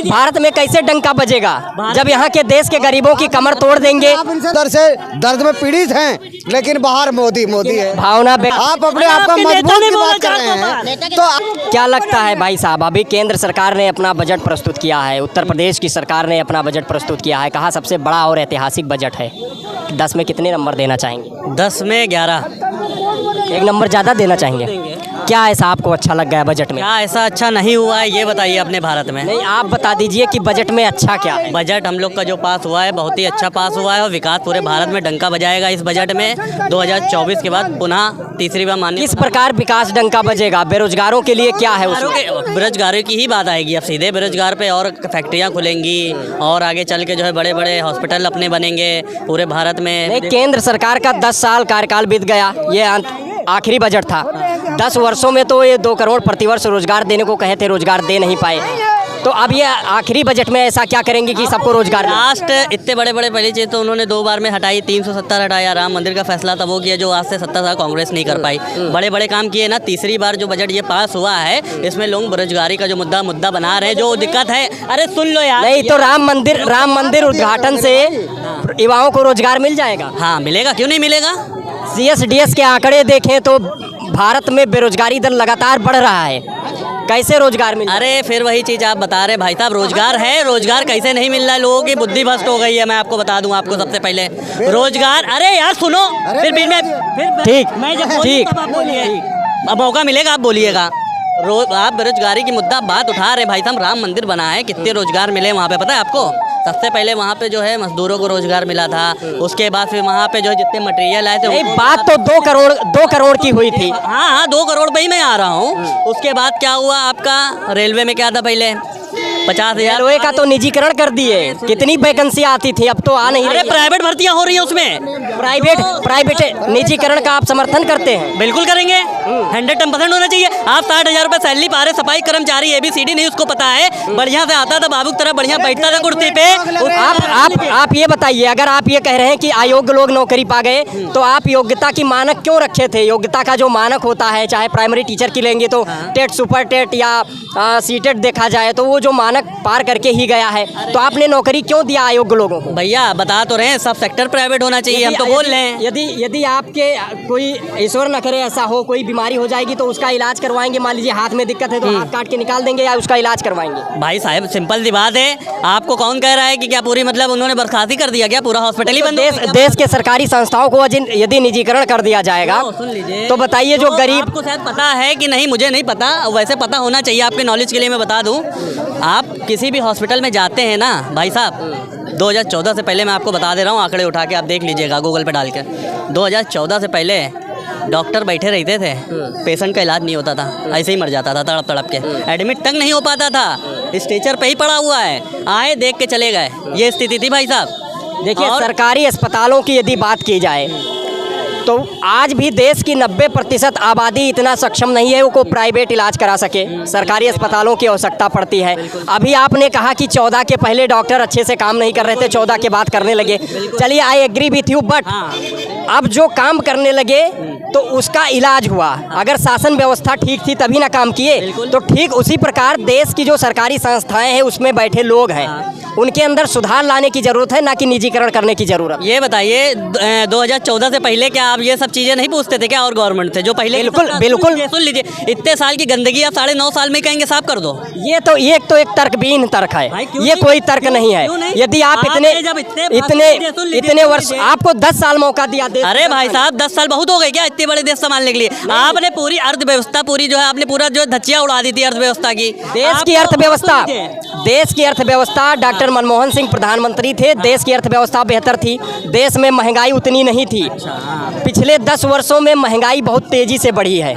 भारत में कैसे डंका बजेगा जब यहाँ के देश के गरीबों की कमर तोड़ देंगे। आप इनसे दर्द में पीड़ित हैं, लेकिन बाहर मोदी है। भावना आप अपने आप का मजबूत की बात कर रहे हैं, तो क्या लगता है भाई साहब, अभी केंद्र सरकार ने अपना बजट प्रस्तुत किया है, उत्तर प्रदेश की सरकार ने अपना बजट प्रस्तुत किया है, कहा सबसे बड़ा और ऐतिहासिक बजट है। 10 में कितने नंबर देना चाहेंगे? 10 में 11। 1 नंबर ज़्यादा देना चाहेंगे। क्या ऐसा आपको अच्छा लग गया बजट में? क्या ऐसा अच्छा नहीं हुआ है ये बताइए अपने भारत में? नहीं, आप बता दीजिए कि बजट में अच्छा क्या है। बजट हम लोग का जो पास हुआ है बहुत ही अच्छा पास हुआ है और विकास पूरे भारत में डंका बजाएगा इस बजट में। 2024 के बाद पुनः तीसरी बार माननीय किस प्रकार विकास डंका बजेगा? बेरोजगारों के लिए क्या है उसमें? बेरोजगारों की ही बात आएगी अब सीधे बेरोजगार पे, और फैक्ट्रियाँ खुलेंगी और आगे चल के जो है बड़े बड़े हॉस्पिटल अपने बनेंगे पूरे भारत में। नहीं, केंद्र सरकार का 10 साल कार्यकाल बीत गया, ये आखिरी बजट था। 10 वर्षों में तो ये 2 करोड़ प्रतिवर्ष रोजगार देने को कहे थे, रोजगार दे नहीं पाए। तो अब ये आखिरी बजट में ऐसा क्या करेंगे कि सबको रोजगार? लास्ट इतने बड़े बड़े पहली चीज़ तो उन्होंने 2 बार में हटाई, 370 हटाया, राम मंदिर का फैसला था वो किया जो आज से 70 साल कांग्रेस नहीं कर पाई। बड़े बड़े काम किए ना। तीसरी बार जो बजट ये पास हुआ है इसमें लोग बेरोजगारी का जो मुद्दा बना रहे हैं, जो दिक्कत है, अरे सुन लो यार। नहीं तो राम मंदिर उद्घाटन से युवाओं को रोजगार मिल जाएगा। हाँ मिलेगा, क्यों नहीं मिलेगा। CSDS के आंकड़े देखें तो भारत में बेरोजगारी दर लगातार बढ़ रहा है, कैसे रोजगार मिल? अरे फिर वही चीज़ आप बता रहे भाई साहब, रोजगार है, रोजगार कैसे नहीं मिल रहा है? लोगों की बुद्धि भ्रष्ट हो गई है। मैं आपको बता दूं, आपको सबसे पहले रोजगार, अरे यार सुनो, फिर ठीक, मैं जब ठीक, आप बोलिए, अब मौका मिलेगा आप बोलिएगा। आप बेरोजगारी की मुद्दा बात उठा रहे भाई साहब, राम मंदिर बना है, कितने रोजगार मिले वहाँ पे पता है आपको? सबसे पहले वहाँ पे जो है मजदूरों को रोजगार मिला था, उसके बाद फिर वहाँ पे जो है जितने मटेरियल आए थे। नहीं, बात तो 2 करोड़ की हुई थी। हाँ 2 करोड़ पे ही मैं आ रहा हूँ। उसके बाद क्या हुआ आपका, रेलवे में क्या था पहले 50,000 रेलवे का तो निजीकरण कर दिए। कितनी वैकेंसी आती थी, अब तो आ नहीं रही। अरे प्राइवेट भर्तियां हो रही है उसमें। प्राइवेट निजीकरण का आप समर्थन करते हैं? बिल्कुल करेंगे, 110% होना चाहिए। आप 60,000 रुपये सैलरी पा रहे, सफाई कर्मचारी ABCD नहीं उसको पता है, बढ़िया से आता था बाबू की तरह, बढ़िया बैठता था कुर्सी पे। आप ये बताइए, अगर आप ये कह रहे हैं कि अयोग्य लोग नौकरी पा गए तो आप योग्यता की मानक क्यों रखे थे? योग्यता का जो मानक होता है, चाहे प्राइमरी टीचर की लेंगे तो टेट, सुपर टेट या सीटेट देखा जाए तो वो जो मानक पार करके ही गया है, तो आपने नौकरी क्यों दिया अयोग्य लोगों को? भैया बता तो रहे हैं, सब सेक्टर प्राइवेट होना चाहिए, हम तो बोल रहे हैं। यदि आपके कोई ईश्वर न करे ऐसा हो, कोई बीमारी हो जाएगी तो उसका इलाज करवाएंगे। मान लीजिए हाथ में दिक्कत है तो हाथ काट के निकाल देंगे या उसका इलाज करवाएंगे? भाई साहब सिंपल सी बात है, आपको कौन कह रहा है कि क्या पूरी मतलब उन्होंने बर्खास्ती कर दिया क्या? पूरा हॉस्पिटल ही बंद। देश के सरकारी संस्थाओं को यदि निजीकरण कर दिया जाएगा तो बताइए जो गरीब, आपको शायद पता है कि नहीं, मुझे नहीं पता, वैसे पता होना चाहिए आपके नॉलेज के लिए मैं बता दूं। आप किसी भी हॉस्पिटल में जाते हैं ना भाई साहब, 2014 से पहले मैं आपको बता दे रहा हूँ, आंकड़े उठा के आप देख लीजिएगा गूगल पे डाल के। 2014 से पहले डॉक्टर बैठे रहते थे, पेशेंट का इलाज नहीं होता था, ऐसे ही मर जाता था तड़प तड़प के, एडमिट तक नहीं हो पाता था, स्ट्रेचर पे ही पड़ा हुआ है, आए देख के चले गए, ये स्थिति थी भाई साहब। देखिए सरकारी अस्पतालों की यदि बात की जाए तो आज भी देश की 90% आबादी इतना सक्षम नहीं है वो को प्राइवेट इलाज करा सके। सरकारी अस्पतालों की आवश्यकता पड़ती है। अभी आपने कहा कि 14 के पहले डॉक्टर अच्छे से काम नहीं कर रहे थे, 14 के बाद करने लगे। चलिए I agree with you, but अब जो काम करने लगे तो उसका इलाज हुआ। अगर शासन व्यवस्था ठीक थी तभी ना काम किए, तो ठीक उसी प्रकार देश की जो सरकारी संस्थाएं हैं उसमें बैठे लोग हैं, उनके अंदर सुधार लाने की जरूरत है, ना कि निजीकरण करने की जरूरत। ये बताइए 2014 से पहले क्या आप ये सब चीजें नहीं पूछते थे क्या? और गवर्नमेंट थे जो पहले? बिल्कुल सुन लीजिए, इतने साल की गंदगी आप 9.5 साल में कहेंगे साफ कर दो। ये तो एक तर्कहीन तर्क है, ये कोई तर्क नहीं है। यदि आप इतने वर्ष, आपको 10 साल मौका दिया। अरे भाई साहब 10 साल बहुत हो गए क्या इतने बड़े देश संभालने के लिए? आपने पूरी अर्थव्यवस्था पूरी जो है आपने पूरा जो धज्जियां उड़ा दी थी अर्थव्यवस्था की। देश की अर्थव्यवस्था डॉक्टर मनमोहन सिंह प्रधानमंत्री थे, देश की अर्थव्यवस्था बेहतर थी, देश में महंगाई उतनी नहीं थी। पिछले 10 वर्षों में महंगाई बहुत तेजी से बढ़ी है।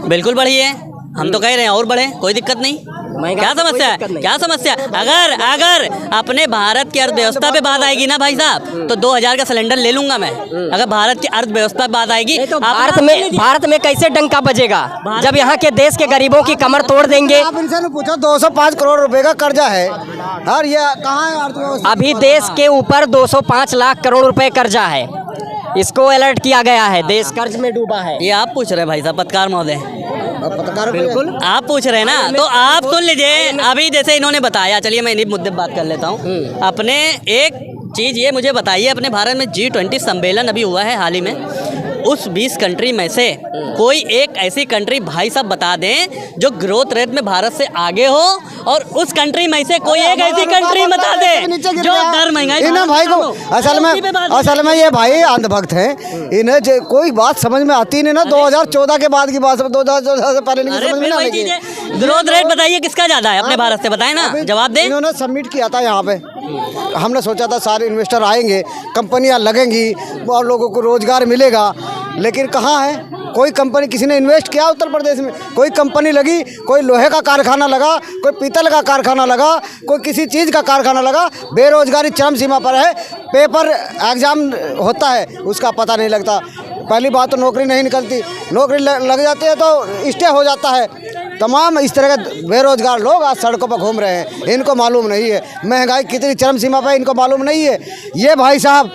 बिल्कुल बढ़ी है, हम तो कह रहे हैं और बढ़े, कोई दिक्कत नहीं। क्या समस्या है? क्या समस्या? अगर अपने भारत की अर्थव्यवस्था पे बात आएगी ना भाई साहब, तो 2000 का सिलेंडर ले लूंगा मैं। अगर भारत की अर्थव्यवस्था पे बात आएगी तो भारत में कैसे डंका बजेगा जब यहाँ के देश के गरीबों की कमर तोड़ देंगे? आप इनसे पूछो 205 करोड़ रुपए का कर्जा है और ये कहाँ है अर्थव्यवस्था? अभी देश के ऊपर 205 लाख करोड़ रुपए कर्जा है, इसको अलर्ट किया गया है, देश कर्ज में डूबा है। ये आप पूछ रहे हैं भाई साहब पत्रकार महोदय? पत्रकारों को- बिल्कुल। आप पूछ रहे हैं ना, तो आप सुन लीजिए। अभी जैसे इन्होंने बताया, चलिए मैं इन्हीं मुद्दे पर बात कर लेता हूँ। अपने एक चीज़ ये मुझे बताइए, अपने भारत में G20 सम्मेलन अभी हुआ है हाल ही में, उस 20 कंट्री में से कोई एक ऐसी कंट्री भाई साहब बता दें जो ग्रोथ रेट में भारत से आगे हो, और उस कंट्री में से कोई एक ऐसी कंट्री बता दे जो दर महंगाई इन्हें भाई को असल में ये भाई अंधभक्त हैं। इन्हें कोई बात समझ में आती नहीं ना। 2014 के बाद की बात, 2014 से पहले नहीं अरे समझ में फिर ना वही आएगी। चीज़ है, ग्रोथ रेट बताइए किसका ज़्यादा है अपने भारत से, बताएं ना, जवाब दें। इन्होंने सबमिट किया था यहाँ पे। हमने सोचा था सारे इन्वेस्टर आएंगे, कंपनियां लगेंगी और लोगों को रोजगार मिलेगा, लेकिन कहाँ है कोई कंपनी? किसी ने इन्वेस्ट किया उत्तर प्रदेश में? कोई कंपनी लगी? कोई लोहे का कारखाना लगा, कोई पीतल का कारखाना लगा, कोई किसी चीज़ का कारखाना लगा? बेरोजगारी चरम सीमा पर है। पेपर एग्ज़ाम होता है उसका पता नहीं लगता। पहली बात तो नौकरी नहीं निकलती, नौकरी लग जाती है तो स्टे हो जाता है। तमाम इस तरह के बेरोजगार लोग आज सड़कों पर घूम रहे हैं, इनको मालूम नहीं है महंगाई कितनी चरम सीमा पर, इनको मालूम नहीं है। ये भाई साहब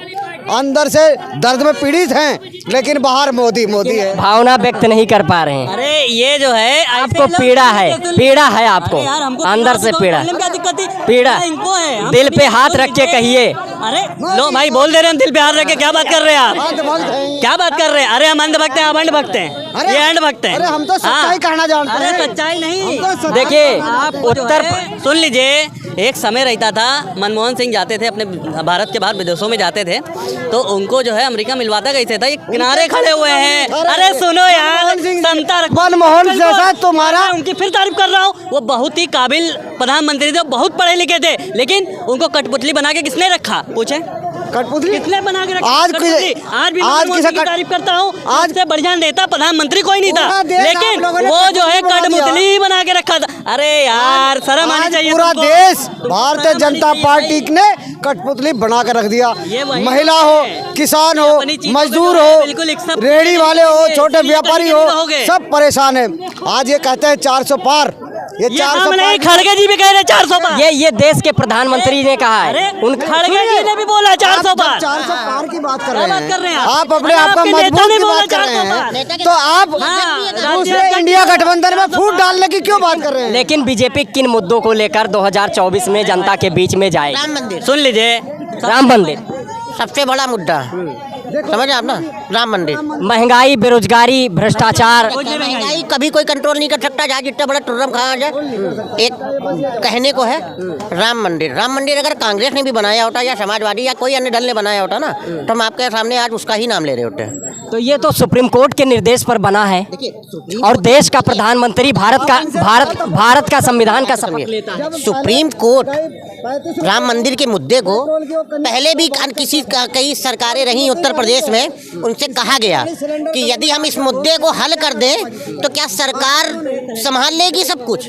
अंदर से दर्द में पीड़ित हैं, लेकिन बाहर मोदी मोदी है। भावना व्यक्त नहीं कर पा रहे हैं। अरे ये जो है आपको पीड़ा है, पीड़ा है आपको, अंदर से पीड़ा, पीड़ा। इनको है, दिल पे हाथ रख के कहिए। अरे लो भाई, बोल दे रहे हैं दिल पे हाथ रख के, क्या बात कर रहे हैं आप? अंधभक्त हैं। क्या बात कर रहे हैं? अरे हम अंधभक्त हैं, आप अंधभक्त हैं, अरे ये अंधभक्त हैं। अरे हम तो सच्चाई हाँ। कहना जानते हैं। अरे सच्चाई नहीं, हम तो सच्चाई- देखिए आप उत्तर सुन लीजिए, एक समय रहता था, मनमोहन सिंह जाते थे अपने भारत के बाहर विदेशों में जाते थे, तो उनको जो है अमेरिका मिलवाता कैसे था? ये किनारे खड़े हुए हैं। अरे सुनो यार, संता मनमोहन जैसा तुम्हारा उनकी फिर तारीफ कर रहा हूँ। वो बहुत ही काबिल प्रधानमंत्री थे, बहुत पढ़े लिखे थे, लेकिन उनको कठपुतली बना के किसने रखा? पूछे कठपुतली किसने बना के रखा? आज कठपुतली। आज भी आज मनमोहन किसे सिंह की तारीफ करता हूँ। आज- आज से बढ़िया नेता प्रधानमंत्री कोई नहीं था, पूरा देश आप लेकिन लोगों ने वो जो है कठपुतली बना दिया। कठपुतली बना के रखा था। अरे यार शर्म आनी आज चाहिए पूरा तुमको। देश तुमको भारतीय शर्म आनी जनता चाहिए पार्टी भाई। ने कठपुतली बना कर रख दिया। ये वही महिला तो हो, है। किसान हो, अपनी चीज़ों पे मजदूर जो है हो, बिल्कुल एक सब रेहड़ी वाले हो, ये छोटे इसी व्यापारी तरीके हो, से रहोगे। सब परेशान है। आज ये कहते हैं 400 पार, ये ये 400 हम नहीं, पार। खड़गे जी भी कह रहे 400 पार। ये देश के प्रधानमंत्री ने कहा अरे है। उन खड़गे जी ने भी बोला 400 पार। 400 पार की बात कर क्या रहे बात कर रहे हैं हैं आप? अपने अरे आप का आपके नेता मजबूत ने की बोला बात कर रहे 400 हैं, पार। तो आप हाँ, दूसरे राज्य इंडिया अध्यक्ष गठबंधन में फूट डालने की क्यों बात कर रहे हैं? लेकिन बीजेपी किन मुद्दों को लेकर 2024 में जनता के बीच में जाए? राम मंदिर सुन लीजिए, राम मंदिर, सबसे बड़ा मुद्दा, समझ आप ना, राम मंदिर। महंगाई, बेरोजगारी, भ्रष्टाचार। महंगाई कभी कोई कंट्रोल नहीं कर सकता, जहाँ जितना बड़ा टुर्रम खा जाए। एक कहने को है राम मंदिर। राम मंदिर अगर कांग्रेस ने भी बनाया होता या समाजवादी या कोई अन्य दल ने बनाया होता ना, तो हम आपके सामने आज उसका ही नाम ले रहे होते हैं। तो ये तो सुप्रीम कोर्ट के निर्देश पर बना है, देखिए और देश का प्रधानमंत्री भारत का संविधान का शपथ लेता है। सुप्रीम कोर्ट राम मंदिर के मुद्दे को पहले भी कई सरकारें रही उत्तर प्रदेश में, उनसे कहा गया कि यदि हम इस मुद्दे को हल कर दें तो क्या सरकार संभाल लेगी सब कुछ,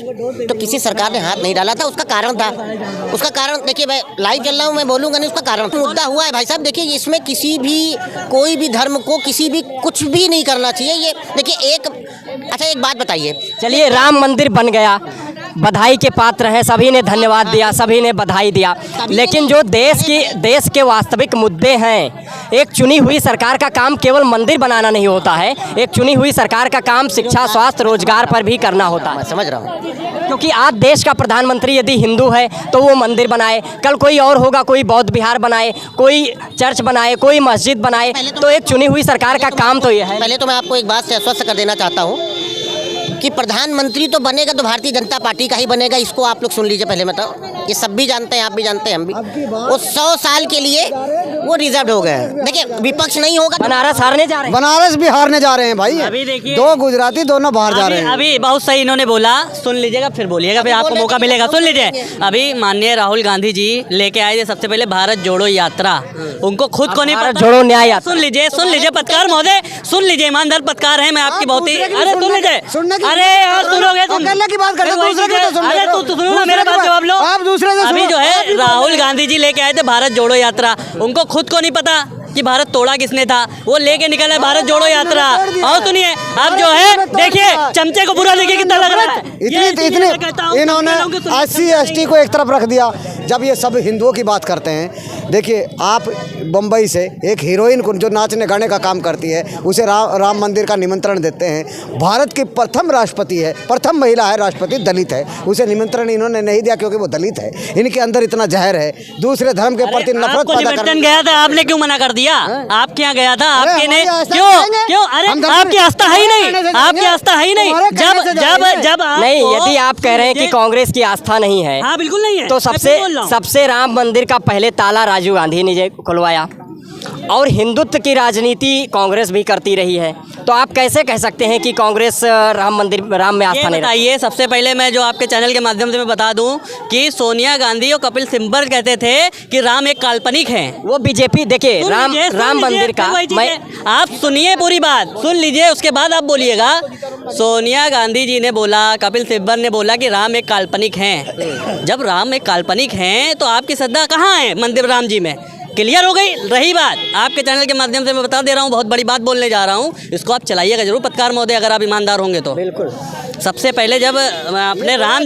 तो किसी सरकार ने हाथ नहीं डाला था। उसका कारण था, उसका कारण देखिए, मैं लाइव चल रहा हूँ, मैं बोलूँगा नहीं, उसका कारण मुद्दा हुआ है भाई साहब। देखिए इसमें किसी भी कोई भी धर्म को किसी भी कुछ भी नहीं करना चाहिए। ये देखिए एक बात बताइए, चलिए, राम मंदिर बन गया, बधाई के पात्र हैं, सभी ने धन्यवाद दिया, सभी ने बधाई दिया, लेकिन जो देश के वास्तविक मुद्दे हैं, एक चुनी हुई सरकार का काम केवल मंदिर बनाना नहीं होता है, एक चुनी हुई सरकार का काम शिक्षा, स्वास्थ्य, रोजगार पर भी करना होता है। मैं समझ रहा हूँ। क्योंकि आज देश का प्रधानमंत्री यदि हिंदू है तो वो मंदिर बनाए, कल कोई और होगा, कोई बौद्ध विहार बनाए, कोई चर्च बनाए, कोई मस्जिद बनाए, तो एक चुनी हुई सरकार का काम तो ये है। पहले तो मैं आपको एक बात से आश्वस्त कर देना चाहता हूँ कि प्रधानमंत्री तो बनेगा तो भारतीय जनता पार्टी का ही बनेगा। इसको आप लोग सुन लीजिए पहले, मतलब ये सब भी जानते हैं, आप भी जानते हैं, हम भी। वो 100 साल के लिए वो रिजर्व हो गए हैं। देखिए विपक्ष नहीं होगा, बनारस हारने जा रहे हैं। बनारस भी हारने जा रहे हैं भाई। अभी देखिए, दो गुजराती दोनों बाहर जा रहे हैं। अभी बहुत सही इन्होंने बोला, सुन लीजिएगा फिर बोलिएगा, फिर आपको मौका मिलेगा। सुन लीजिए, अभी माननीय राहुल गांधी जी लेके आए थे सबसे पहले भारत जोड़ो यात्रा। उनको खुद को नहीं भारत पता। जोड़ो न्याय यात्रा। सुन लीजिए पत्रकार महोदय, सुन लीजिए, ईमानदार पत्रकार है, मैं आपकी बहुत ही, अरे सुन लीजिए, अरे यार सुनोगे तुम, अकेले की बात करते, दूसरे की तो सुन अरे लो। तू सुनो ना, मेरे बात जवाब लो। आप दूसरे से अभी सुनो। जो है राहुल गांधी जी लेके आए थे भारत जोड़ो यात्रा, उनको खुद को नहीं पता कि भारत तोड़ा किसने था, वो लेके निकला है भारत जोड़ो यात्रा। और सुनिए, अब जो है देखिए, चमचे को बुरा देखिए कितना लग रहा है। इतने इन्होंने SC ST को एक तरफ रख दिया। जब ये सब हिंदुओं की बात करते हैं, देखिए, आप बम्बई से एक हीरोइन को जो नाचने गाने का काम करती है उसे राम मंदिर का निमंत्रण देते हैं। भारत की प्रथम राष्ट्रपति है, प्रथम महिला है राष्ट्रपति, दलित है, उसे निमंत्रण इन्होंने नहीं दिया क्योंकि वो दलित है। इनके अंदर इतना जहर है, दूसरे धर्म के प्रति नफरत आपको पैदा निमंत्रण करने। गया था, आपने क्यों मना कर दिया? आपके यहाँ गया था, आपके ने हमारी आस्था क्यों करेंगे? क्यों? अरे हम धर्म आपकी आस्था है ही नहीं, कहने से आपकी जाएंगे? आस्था है ही नहीं। तुम्हारे जब कहने से जब जाएंगे? जब नहीं, यदि आप कह रहे हैं कि कांग्रेस की आस्था नहीं है, हाँ बिल्कुल नहीं है, तो मैं सबसे फिर बोल रहा हूँ। सबसे राम मंदिर का पहले ताला राजीव गांधी ने खुलवाया और हिंदुत्व की राजनीति कांग्रेस भी करती रही है। तो आप कैसे कह सकते हैं कि कांग्रेस राम में आस्था ये नहीं रखती? बताइए, सबसे पहले मैं जो आपके चैनल के माध्यम से मैं बता दूं कि सोनिया गांधी और कपिल सिब्बल कहते थे कि राम एक काल्पनिक है। वो बीजेपी, देखिए सुन राम लीजिए, सुन राम लीजिए, मंदिर का फिर वही चीज़ मैं है। आप सुनिए, पूरी बात सुन लीजिए, उसके बाद आप बोलिएगा। सोनिया गांधी जी ने बोला, कपिल सिब्बल ने बोला कि राम एक काल्पनिक हैं। जब राम एक काल्पनिक हैं तो आपकी श्रद्धा कहाँ है मंदिर राम जी में? क्लियर हो गई। रही बात, आपके चैनल के माध्यम से मैं बता दे रहा हूँ, बहुत बड़ी बात बोलने जा रहा हूँ, इसको आप चलाइएगा जरूर पत्रकार महोदय, अगर आप ईमानदार होंगे तो। बिल्कुल। सबसे पहले जब अपने राम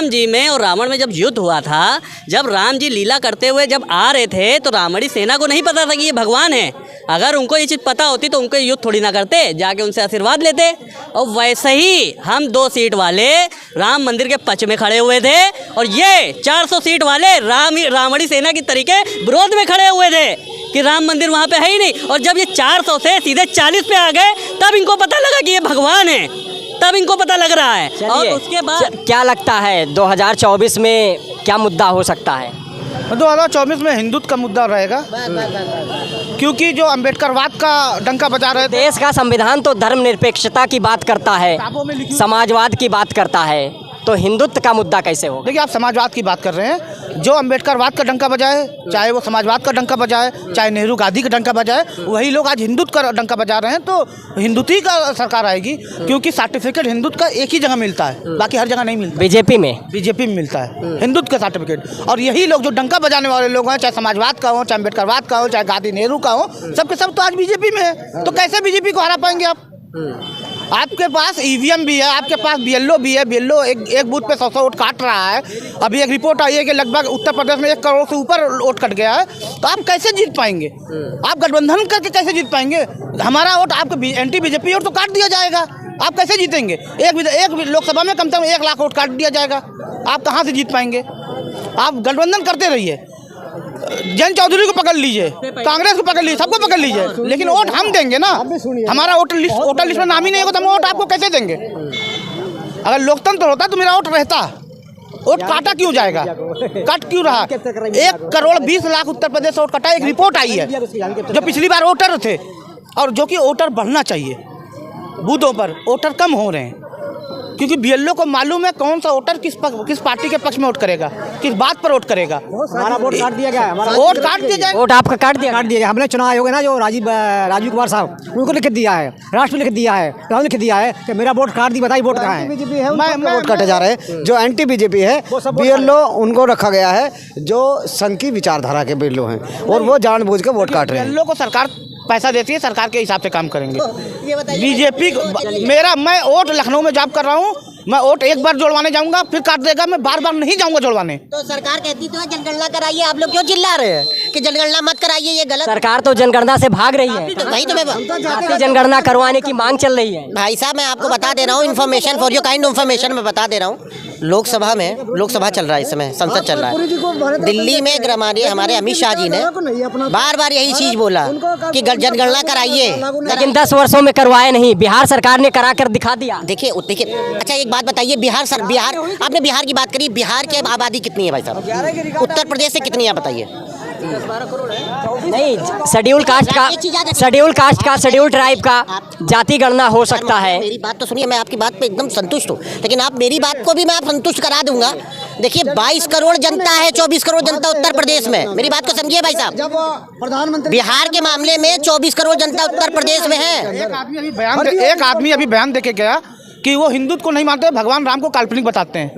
जी में और रावण में जब युद्ध हुआ था, जब राम जी लीला करते हुए जब आ रहे थे तो रावणी सेना को नहीं पता था कि ये भगवान है। अगर उनको ये चीज़ पता होती तो उनको युद्ध थोड़ी ना करते, जाके उनसे आशीर्वाद लेते। और वैसे ही हम 2 सीट वाले राम मंदिर के पक्ष में खड़े हुए थे और ये 400 सीट वाले रावणी सेना की तरीके विरोध में खड़े हुए थे कि राम मंदिर वहाँ पे है ही नहीं। और जब ये 400 से सीधे 40 पे आ गए तब इनको पता लगा कि ये भगवान है, तब इनको पता लग रहा है। और चलिए, उसके बाद क्या लगता है 2024 में क्या मुद्दा हो सकता है? 2024 में हिंदुत्व का मुद्दा रहेगा, क्योंकि जो अम्बेडकरवाद का डंका बजा रहे थे। देश का संविधान तो धर्मनिरपेक्षता की बात करता है, समाजवाद की बात करता है, तो हिंदुत्व का मुद्दा कैसे होगा? देखिए, आप समाजवाद की बात कर रहे हैं, जो अम्बेडकरवाद का डंका बजाए, चाहे वो समाजवाद का डंका बजाए, चाहे नेहरू गांधी का डंका बजाए, वही लोग आज हिंदुत्व का डंका बजा रहे हैं। तो हिंदुत्व ही का सरकार आएगी, क्योंकि सर्टिफिकेट हिंदुत्व का एक ही जगह मिलता है, बाकी हर जगह नहीं मिलता। बीजेपी में बीजेपी में मिलता है हिंदुत्व का सर्टिफिकेट। और यही लोग जो डंका बजाने वाले लोग हैं, चाहे समाजवाद का हो, चाहे अम्बेडकरवाद का हो, चाहे गांधी नेहरू का हो, सबके सब तो आज बीजेपी में है। तो कैसे बीजेपी को हरा पाएंगे आप? आपके पास ईवीएम भी है, आपके पास बीएलओ भी है। बीएलओ एक बूथ पे 100 वोट काट रहा है। अभी एक रिपोर्ट आई है कि लगभग उत्तर प्रदेश में 1 करोड़ से ऊपर वोट कट गया है। तो आप कैसे जीत पाएंगे? आप गठबंधन करके कैसे जीत पाएंगे? हमारा वोट आपके एंटी बीजेपी वोट तो काट दिया जाएगा, आप कैसे जीतेंगे? एक लोकसभा में कम से कम 1 लाख वोट काट दिया जाएगा, आप कहाँ से जीत पाएंगे? आप गठबंधन करते रहिए, जैन चौधरी को पकड़ लीजिए, कांग्रेस को पकड़ लीजिए, सबको पकड़ लीजिए, लेकिन वोट हम देंगे ना। हमारा वोटर लिस्ट में नाम ही नहीं होगा तो हम वोट आपको कैसे देंगे? अगर लोकतंत्र होता तो मेरा वोट रहता। वोट काटा क्यों जाएगा? कट क्यों रहा? 1 करोड़ 20 लाख उत्तर प्रदेश से वोट कटा। एक रिपोर्ट आई है, जो पिछली बार वोटर थे, और जो कि वोटर बढ़ना चाहिए, बूथों पर वोटर कम हो रहे हैं, क्योंकि बीएलओ को मालूम है कौन सा वोटर किस पार्टी के पक्ष में वोट करेगा, किस बात पर वोट करेगा। हमारा वोट काट दिया गया है, हमारा वोट काट दिया जाए। वोट आपका काट दिया? काट दिया गया। हमने चुनाव आयोग है ना, जो राजीव कुमार साहब, उनको लिख दिया है, राष्ट्र लिख दिया है, राहुल लिख दिया है कि मेरा वोट काट दी। बताइए वोट कहाँ है? मैं वोट काटे जा रहे हैं। जो एंटी बीजेपी है, बीएलओ उनको रखा गया है, जो संघ की विचारधारा के बीएलओ हैं, और वो जानबूझ के वोट काट रहे हैं। बीएलओ को सरकार पैसा देती है, सरकार के हिसाब से काम करेंगे। बीजेपी मैं वोट लखनऊ में जॉब कर रहा हूँ, मैं वोट एक बार जोड़वाने जाऊंगा, फिर काट देगा, मैं बार बार नहीं जाऊंगा जोड़वाने। तो सरकार कहती तो है जनगणना कराइए, आप लोग क्यों चिल्ला रहे हैं कि जनगणना मत कराइए, ये गलत? सरकार तो जनगणना से भाग रही है, वही तो मैं जाति जनगणना करवाने की मांग चल रही है। भाई साहब, मैं आपको बता दे रहा हूँ, information for your kind information मैं बता दे रहा हूँ। लोकसभा चल रहा है इस समय, संसद चल रहा है। दिल्ली में गृहमंत्री हमारे अमित शाह जी ने बार बार यही चीज़ बोला कि जनगणना कराइए, लेकिन 10 वर्षों में करवाए नहीं। बिहार सरकार ने करा कर दिखा दिया। देखिए। अच्छा, एक बात बताइए, बिहार आपने बिहार की बात करी, बिहार की आबादी कितनी है भाई साहब? उत्तर प्रदेश से कितनी है बताइए? नहीं, शेड्यूल कास्ट का शेड्यूल ट्राइब का जाति गणना हो सकता है। मेरी बात तो सुनिए, मैं आपकी बात पे एकदम संतुष्ट हूँ, लेकिन आप मेरी बात को भी मैं आप संतुष्ट करा दूंगा। देखिए, 22 करोड़ जनता है, 24 करोड़ जनता उत्तर प्रदेश में। मेरी बात को समझिए भाई साहब, प्रधानमंत्री बिहार के मामले में 24 करोड़ जनता उत्तर प्रदेश में है। एक आदमी अभी बयान देके गया कि वो हिंदुत्व को नहीं मानते, भगवान राम को काल्पनिक बताते हैं।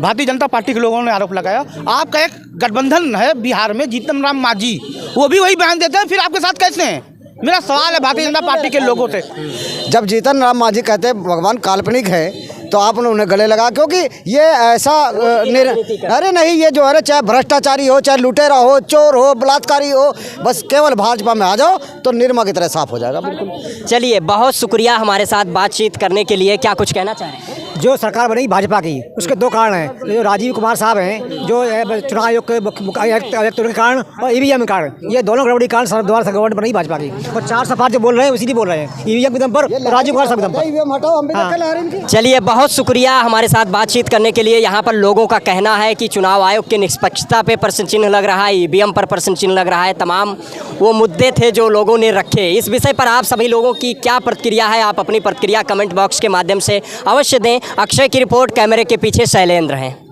भारतीय जनता पार्टी के लोगों ने आरोप लगाया। आपका एक गठबंधन है बिहार में, जीतन राम मांझी, वो भी वही बयान देते हैं, फिर आपके साथ कैसे हैं? मेरा सवाल है भारतीय जनता पार्टी के लोगों से। जब जीतन राम मांझी कहते हैं भगवान काल्पनिक है, तो आपने उन्हें गले लगा, क्योंकि ये ऐसा अरे नहीं, ये जो है ना, चाहे भ्रष्टाचारी हो, चाहे लुटेरा हो, चोर हो, बलात्कारी हो, बस केवल भाजपा में आ जाओ तो निर्मा की तरह साफ हो जाएगा। बिल्कुल। चलिए, बहुत शुक्रिया हमारे साथ बातचीत करने के लिए। क्या कुछ कहना चाह रहे हैं? जो सरकार बनी भाजपा की, उसके दो कारण हैं। जो राजीव कुमार साहब हैं, जो चुनाव आयोग के आयुक्त के कारण, और ईवीएम के कारण, ये दोनों गड़बड़ी कारण द्वारा गवर्नमेंट बनी भाजपा की। और 4 सफार जो बोल रहे हैं उसी बोल रहे हैं, ईवीएम के दम पर, राजीव कुमार साहब के दम पर। चलिए, बहुत शुक्रिया हमारे साथ बातचीत करने के लिए। यहाँ पर लोगों का कहना है कि चुनाव आयोग की निष्पक्षता पे प्रश्न चिन्ह लग रहा है, ईवीएम पर प्रश्न चिन्ह लग रहा है। तमाम वो मुद्दे थे जो लोगों ने रखे। इस विषय पर आप सभी लोगों की क्या प्रतिक्रिया है? आप अपनी प्रतिक्रिया कमेंट बॉक्स के माध्यम से अवश्य दें। अक्षय की रिपोर्ट, कैमरे के पीछे शैलेंद्र हैं।